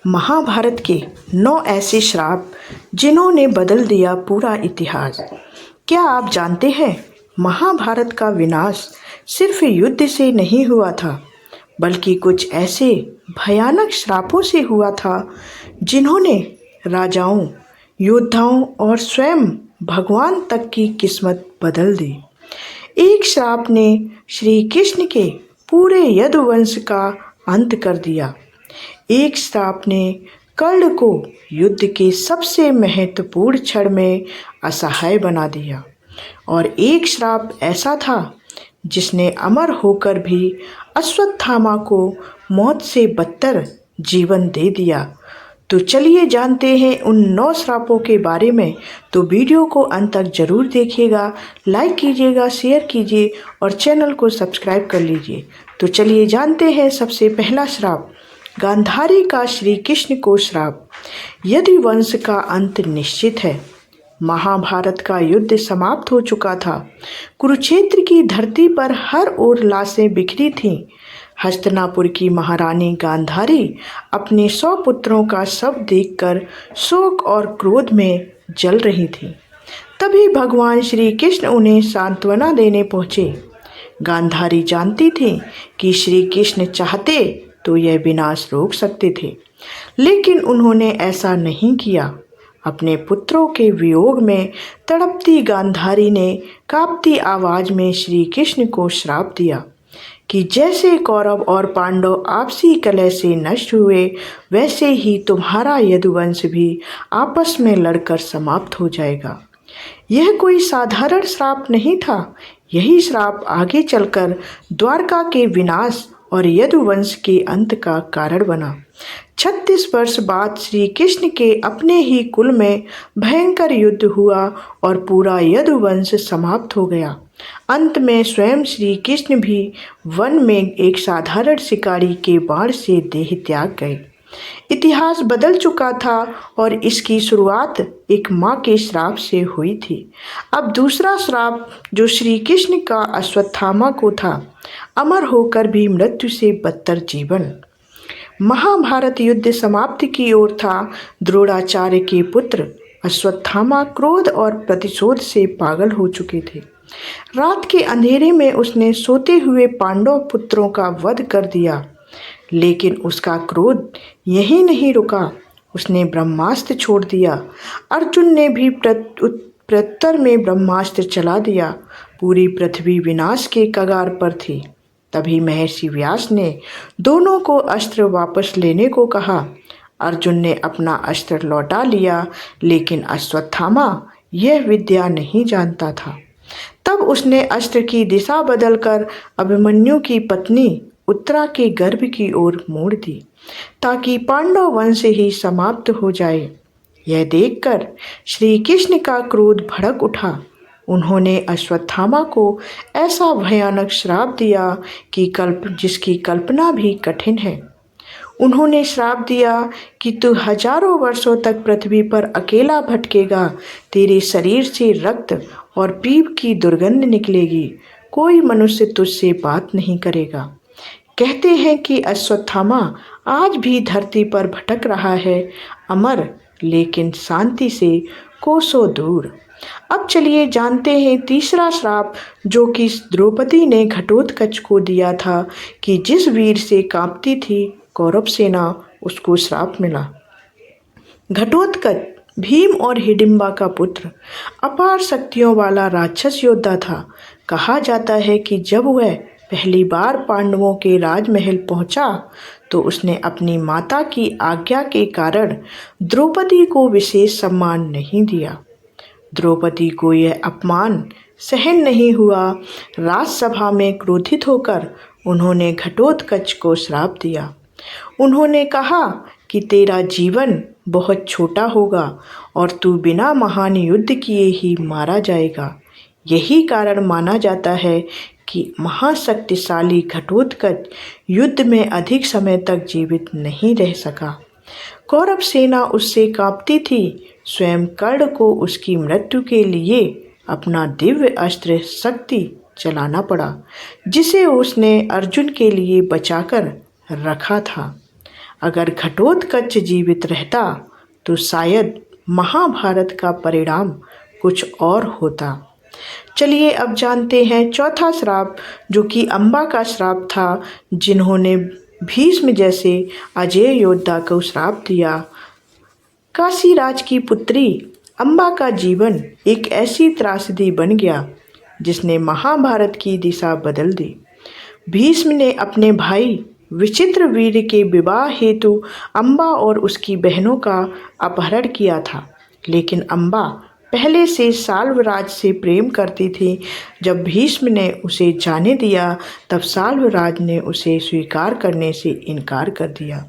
महाभारत के 9 ऐसे श्राप जिन्होंने बदल दिया पूरा इतिहास। क्या आप जानते हैं, महाभारत का विनाश सिर्फ युद्ध से नहीं हुआ था, बल्कि कुछ ऐसे भयानक श्रापों से हुआ था जिन्होंने राजाओं, योद्धाओं और स्वयं भगवान तक की किस्मत बदल दी। एक श्राप ने श्री कृष्ण के पूरे यदुवंश का अंत कर दिया। एक श्राप ने कर्ण को युद्ध के सबसे महत्वपूर्ण क्षण में असहाय बना दिया, और एक श्राप ऐसा था जिसने अमर होकर भी अश्वत्थामा को मौत से बदतर जीवन दे दिया। तो चलिए जानते हैं उन 9 श्रापों के बारे में। तो वीडियो को अंत तक जरूर देखिएगा, लाइक कीजिएगा, शेयर कीजिए और चैनल को सब्सक्राइब कर लीजिए। तो चलिए जानते हैं सबसे पहला श्राप, गांधारी का श्री कृष्ण को श्राप। यदुवंश का अंत निश्चित है। महाभारत का युद्ध समाप्त हो चुका था। कुरुक्षेत्र की धरती पर हर ओर लाशें बिखरी थीं। हस्तिनापुर की महारानी गांधारी अपने 100 पुत्रों का शव देखकर शोक और क्रोध में जल रही थी। तभी भगवान श्री कृष्ण उन्हें सांत्वना देने पहुँचे। गांधारी जानती थी कि श्री कृष्ण चाहते तो यह विनाश रोक सकते थे, लेकिन उन्होंने ऐसा नहीं किया। अपने पुत्रों के वियोग में तड़पती गांधारी ने कांपती आवाज में श्री कृष्ण को श्राप दिया कि जैसे कौरव और पांडव आपसी कलह से नष्ट हुए, वैसे ही तुम्हारा यदुवंश भी आपस में लड़कर समाप्त हो जाएगा। यह कोई साधारण श्राप नहीं था। यही श्राप आगे चलकर द्वारका के विनाश और यदुवंश के अंत का कारण बना। 36 वर्ष बाद श्री कृष्ण के अपने ही कुल में भयंकर युद्ध हुआ और पूरा यदुवंश समाप्त हो गया। अंत में स्वयं श्री कृष्ण भी वन में एक साधारण शिकारी के बाण से देह त्याग गए। इतिहास बदल चुका था और इसकी शुरुआत एक माँ के श्राप से हुई थी। अब दूसरा श्राप जो श्री कृष्ण का अश्वत्थामा को था, अमर होकर भी मृत्यु से बदतर जीवन। महाभारत युद्ध समाप्ति की ओर था। द्रोणाचार्य के पुत्र अश्वत्थामा क्रोध और प्रतिशोध से पागल हो चुके थे। रात के अंधेरे में उसने सोते हुए पांडव पुत्रों का वध कर दिया, लेकिन उसका क्रोध यहीं नहीं रुका। उसने ब्रह्मास्त्र छोड़ दिया। अर्जुन ने भी प्रत्युत्तर में ब्रह्मास्त्र चला दिया। पूरी पृथ्वी विनाश के कगार पर थी। तभी महर्षि व्यास ने दोनों को अस्त्र वापस लेने को कहा। अर्जुन ने अपना अस्त्र लौटा लिया, लेकिन अश्वत्थामा यह विद्या नहीं जानता था। तब उसने अस्त्र की दिशा बदलकर अभिमन्यु की पत्नी उत्तरा के गर्भ की ओर मोड़ दी, ताकि पांडव वंश ही समाप्त हो जाए। यह देखकर श्री कृष्ण का क्रोध भड़क उठा। उन्होंने अश्वत्थामा को ऐसा भयानक श्राप दिया कि जिसकी कल्पना भी कठिन है। उन्होंने श्राप दिया कि तू हजारों वर्षों तक पृथ्वी पर अकेला भटकेगा। तेरे शरीर से रक्त और पीप की दुर्गंध निकलेगी। कोई मनुष्य तुझसे बात नहीं करेगा। कहते हैं कि अश्वत्थामा आज भी धरती पर भटक रहा है, अमर लेकिन शांति से कोसों दूर। अब चलिए जानते हैं तीसरा श्राप जो कि द्रौपदी ने घटोत्कच को दिया था कि जिस वीर से कांपती थी कौरव सेना, उसको श्राप मिला। घटोत्कच भीम और हिडिंबा का पुत्र अपार शक्तियों वाला राक्षस योद्धा था। कहा जाता है कि जब वह पहली बार पांडवों के राजमहल पहुंचा तो उसने अपनी माता की आज्ञा के कारण द्रौपदी को विशेष सम्मान नहीं दिया। द्रौपदी को यह अपमान सहन नहीं हुआ। राजसभा में क्रोधित होकर उन्होंने घटोत्कच को श्राप दिया। उन्होंने कहा कि तेरा जीवन बहुत छोटा होगा और तू बिना महान युद्ध किए ही मारा जाएगा। यही कारण माना जाता है कि महाशक्तिशाली घटोत्कच युद्ध में अधिक समय तक जीवित नहीं रह सका। कौरव सेना उससे कांपती थी। स्वयं कर्ण को उसकी मृत्यु के लिए अपना दिव्य अस्त्र शक्ति चलाना पड़ा, जिसे उसने अर्जुन के लिए बचाकर रखा था। अगर घटोत्कच जीवित रहता तो शायद महाभारत का परिणाम कुछ और होता। चलिए अब जानते हैं चौथा श्राप, जो कि अम्बा का श्राप था, जिन्होंने भीष्म जैसे अजेय योद्धा को श्राप दिया। काशीराज की पुत्री अम्बा का जीवन एक ऐसी त्रासदी बन गया जिसने महाभारत की दिशा बदल दी। भीष्म ने अपने भाई विचित्रवीर्य के विवाह हेतु अम्बा और उसकी बहनों का अपहरण किया था, लेकिन अम्बा पहले से साल्वराज से प्रेम करती थी। जब भीष्म ने उसे जाने दिया तब साल्वराज ने उसे स्वीकार करने से इनकार कर दिया।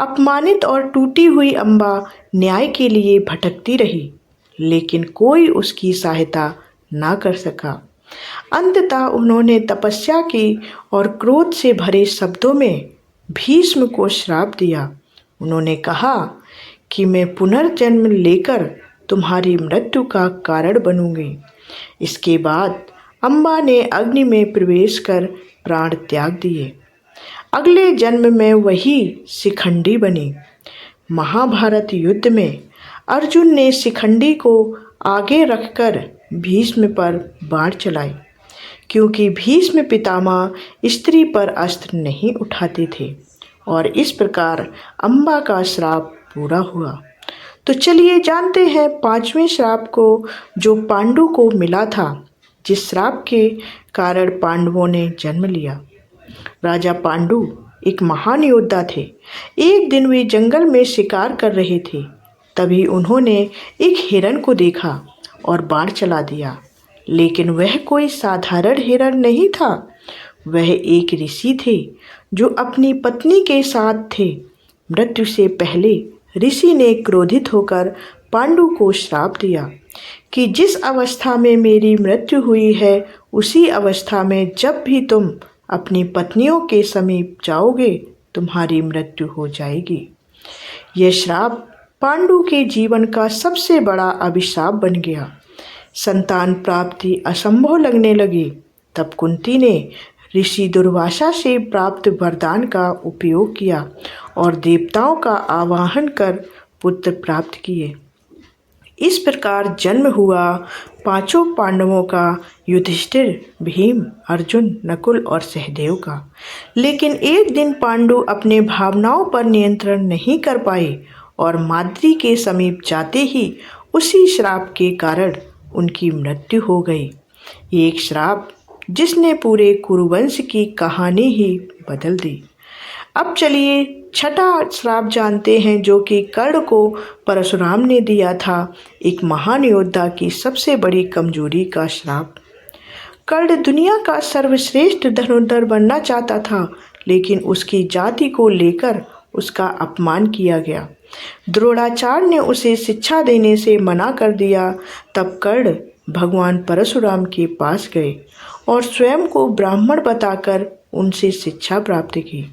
अपमानित और टूटी हुई अम्बा न्याय के लिए भटकती रही, लेकिन कोई उसकी सहायता ना कर सका। अंततः उन्होंने तपस्या की और क्रोध से भरे शब्दों में भीष्म को श्राप दिया। उन्होंने कहा कि मैं पुनर्जन्म लेकर तुम्हारी मृत्यु का कारण बनूंगी। इसके बाद अम्बा ने अग्नि में प्रवेश कर प्राण त्याग दिए। अगले जन्म में वही शिखंडी बनी। महाभारत युद्ध में अर्जुन ने शिखंडी को आगे रखकर भीष्म पर बाण चलाई, क्योंकि भीष्म पितामह स्त्री पर अस्त्र नहीं उठाते थे, और इस प्रकार अम्बा का श्राप पूरा हुआ। तो चलिए जानते हैं पांचवें श्राप को, जो पांडु को मिला था, जिस श्राप के कारण पांडवों ने जन्म लिया। राजा पांडु एक महान योद्धा थे। एक दिन वे जंगल में शिकार कर रहे थे, तभी उन्होंने एक हिरण को देखा और बाण चला दिया। लेकिन वह कोई साधारण हिरण नहीं था, वह एक ऋषि थे जो अपनी पत्नी के साथ थे। मृत्यु से पहले ऋषि ने क्रोधित होकर पांडु को श्राप दिया कि जिस अवस्था में मेरी मृत्यु हुई है, उसी अवस्था में जब भी तुम अपनी पत्नियों के समीप जाओगे, तुम्हारी मृत्यु हो जाएगी। यह श्राप पांडु के जीवन का सबसे बड़ा अभिशाप बन गया। संतान प्राप्ति असंभव लगने लगी। तब कुंती ने ऋषि दुर्वासा से प्राप्त वरदान का उपयोग किया और देवताओं का आवाहन कर पुत्र प्राप्त किए। इस प्रकार जन्म हुआ पांचों पांडवों का, युधिष्ठिर, भीम, अर्जुन, नकुल और सहदेव का। लेकिन एक दिन पांडु अपने भावनाओं पर नियंत्रण नहीं कर पाए और माद्री के समीप जाते ही उसी श्राप के कारण उनकी मृत्यु हो गई। एक श्राप जिसने पूरे कुरुवंश की कहानी ही बदल दी। अब चलिए छठा श्राप जानते हैं, जो कि कर्ण को परशुराम ने दिया था, एक महान योद्धा की सबसे बड़ी कमजोरी का श्राप। कर्ण दुनिया का सर्वश्रेष्ठ धनुर्धर बनना चाहता था, लेकिन उसकी जाति को लेकर उसका अपमान किया गया। द्रोणाचार्य ने उसे शिक्षा देने से मना कर दिया। तब कर्ण भगवान परशुराम के पास गए और स्वयं को ब्राह्मण बताकर उनसे शिक्षा प्राप्त की।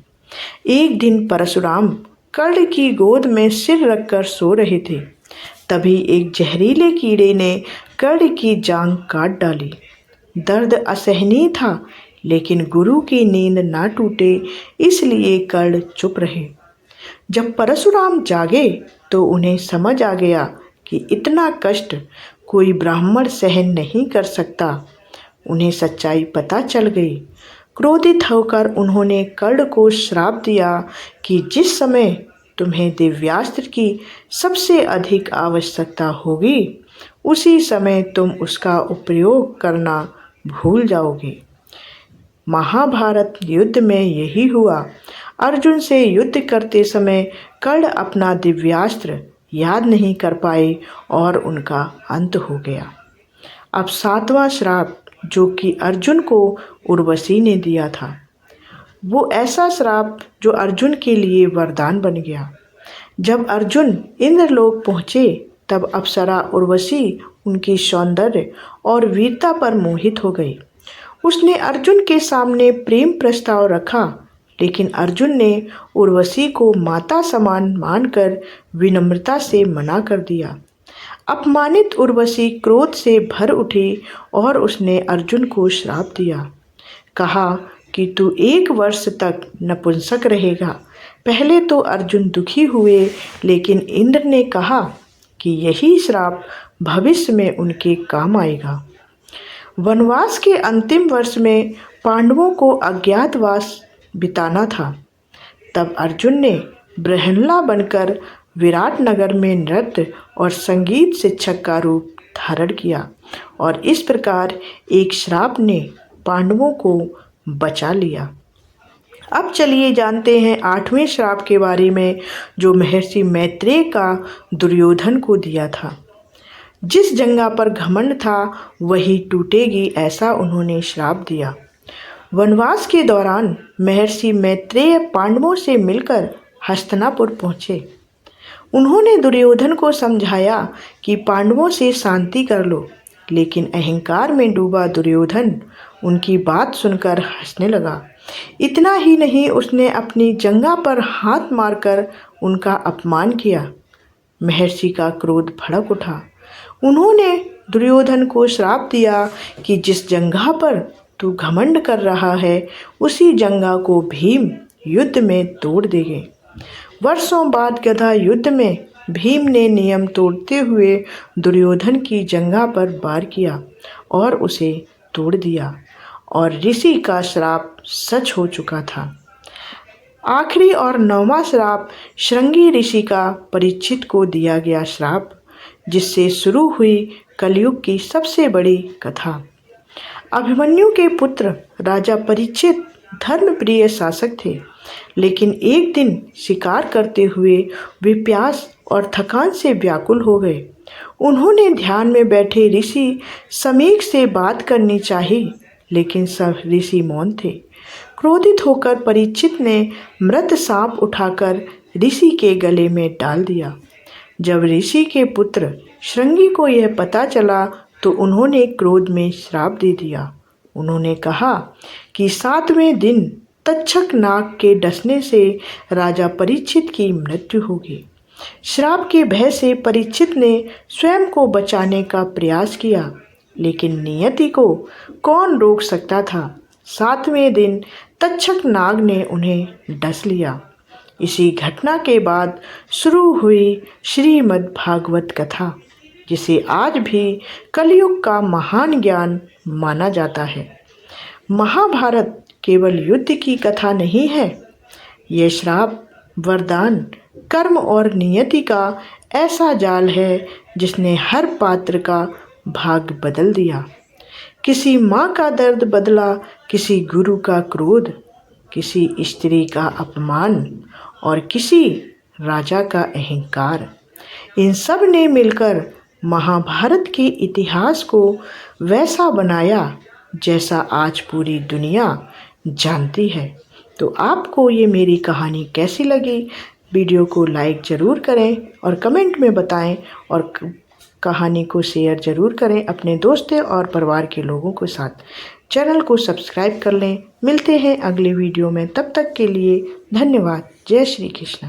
एक दिन परशुराम कर्ण की गोद में सिर रखकर सो रहे थे, तभी एक जहरीले कीड़े ने कर्ण की जांघ काट डाली। दर्द असहनीय था, लेकिन गुरु की नींद ना टूटे, इसलिए कर्ण चुप रहे। जब परशुराम जागे तो उन्हें समझ आ गया कि इतना कष्ट कोई ब्राह्मण सहन नहीं कर सकता। उन्हें सच्चाई पता चल गई। क्रोधित होकर उन्होंने कर्ण को श्राप दिया कि जिस समय तुम्हें दिव्यास्त्र की सबसे अधिक आवश्यकता होगी, उसी समय तुम उसका उपयोग करना भूल जाओगे। महाभारत युद्ध में यही हुआ। अर्जुन से युद्ध करते समय कर्ण अपना दिव्यास्त्र याद नहीं कर पाए और उनका अंत हो गया। अब सातवां श्राप, जो कि अर्जुन को उर्वशी ने दिया था, वो ऐसा श्राप जो अर्जुन के लिए वरदान बन गया। जब अर्जुन इंद्रलोक पहुँचे तब अप्सरा उर्वशी उनकी सौंदर्य और वीरता पर मोहित हो गई। उसने अर्जुन के सामने प्रेम प्रस्ताव रखा, लेकिन अर्जुन ने उर्वशी को माता समान मानकर विनम्रता से मना कर दिया। अपमानित उर्वशी क्रोध से भर उठी और उसने अर्जुन को श्राप दिया। कहा कि तू 1 वर्ष तक नपुंसक रहेगा। पहले तो अर्जुन दुखी हुए, लेकिन इंद्र ने कहा कि यही श्राप भविष्य में उनके काम आएगा। वनवास के अंतिम वर्ष में पांडवों को अज्ञातवास बिताना था। तब अर्जुन ने बृहन्ला बनकर विराट नगर में नृत्य और संगीत शिक्षक का रूप धारण किया और इस प्रकार एक श्राप ने पांडवों को बचा लिया। अब चलिए जानते हैं 8वें श्राप के बारे में, जो महर्षि मैत्रेय का दुर्योधन को दिया था। जिस जंगा पर घमंड था वही टूटेगी, ऐसा उन्होंने श्राप दिया। वनवास के दौरान महर्षि मैत्रेय पांडवों से मिलकर हस्तिनापुर पहुँचे। उन्होंने दुर्योधन को समझाया कि पांडवों से शांति कर लो, लेकिन अहंकार में डूबा दुर्योधन उनकी बात सुनकर हंसने लगा। इतना ही नहीं, उसने अपनी जंगा पर हाथ मारकर उनका अपमान किया। महर्षि का क्रोध भड़क उठा। उन्होंने दुर्योधन को श्राप दिया कि जिस जंगा पर तू घमंड कर रहा है उसी जंगा को भीम युद्ध में तोड़ देंगे। वर्षों बाद गदा युद्ध में भीम ने नियम तोड़ते हुए दुर्योधन की जंगा पर वार किया और उसे तोड़ दिया और ऋषि का श्राप सच हो चुका था। आखिरी और 9वां श्राप श्रृंगी ऋषि का परीक्षित को दिया गया श्राप, जिससे शुरू हुई कलयुग की सबसे बड़ी कथा। अभिमन्यु के पुत्र राजा परीक्षित धर्मप्रिय शासक थे, लेकिन एक दिन शिकार करते हुए वे प्यास और थकान से व्याकुल हो गए। उन्होंने ध्यान में बैठे ऋषि समीक से बात करनी चाही, लेकिन सब ऋषि मौन थे। क्रोधित होकर परीक्षित ने मृत सांप उठाकर ऋषि के गले में डाल दिया। जब ऋषि के पुत्र श्रृंगी को यह पता चला तो उन्होंने क्रोध में श्राप दे दिया। उन्होंने कहा कि 7वें दिन तक्षक नाग के डसने से राजा परीक्षित की मृत्यु होगी। श्राप के भय से परीक्षित ने स्वयं को बचाने का प्रयास किया, लेकिन नियति को कौन रोक सकता था। 7वें दिन तक्षक नाग ने उन्हें डस लिया। इसी घटना के बाद शुरू हुई श्रीमद् भागवत कथा, जिसे आज भी कलयुग का महान ज्ञान माना जाता है। महाभारत केवल युद्ध की कथा नहीं है, यह श्राप, वरदान, कर्म और नियति का ऐसा जाल है जिसने हर पात्र का भाग्य बदल दिया। किसी माँ का दर्द बदला, किसी गुरु का क्रोध, किसी स्त्री का अपमान और किसी राजा का अहंकार। इन सब ने मिलकर महाभारत के इतिहास को वैसा बनाया जैसा आज पूरी दुनिया जानती है। तो आपको ये मेरी कहानी कैसी लगी? वीडियो को लाइक ज़रूर करें और कमेंट में बताएं और कहानी को शेयर ज़रूर करें अपने दोस्तों और परिवार के लोगों के साथ। चैनल को सब्सक्राइब कर लें। मिलते हैं अगले वीडियो में, तब तक के लिए धन्यवाद। जय श्री कृष्ण।